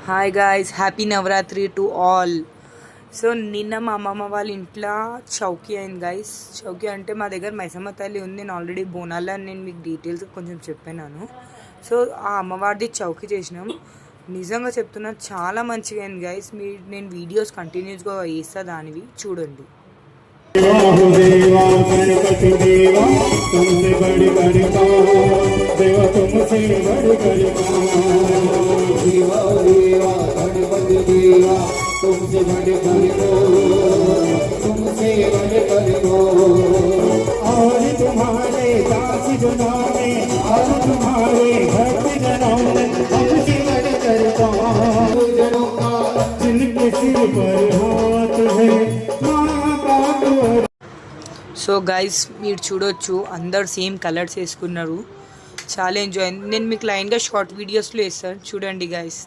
Hi guys, happy Navratri to all. So నిన్న మా అమ్మమ్మ వాళ్ళ ఇంట్లో చౌకీ అయింది గాయస్. చౌకీ అంటే మా దగ్గర మైసమ్మ తల్లి ఉంది. నేను ఆల్రెడీ బోనాల్లో నేను మీకు డీటెయిల్స్ కొంచెం చెప్పాను. సో ఆ అమ్మవారిది చౌకీ చేసినాం. నిజంగా చెప్తున్నా, చాలా మంచిగా అయింది గాయస్. నేను వీడియోస్ కంటిన్యూస్గా వేస్తా, దానివి చూడండి. तुमसे बड़े बड़े को तुमसे बड़े बड़े को और तुम्हारे दास जनों में और तुम्हारे भक्त जनों में तुमसे बड़े बड़े को जनों का जिनके सिर पर हाथ है माँ बाप। సో గైస్, మీరు చూడొచ్చు అందరు సేమ్ కలర్స్ వేసుకున్నారు. చాలా ఎంజాయ్ అయింది. నేను మీకు లైన్గా షార్ట్ వీడియోస్లో వేస్తాను, చూడండి గైస్.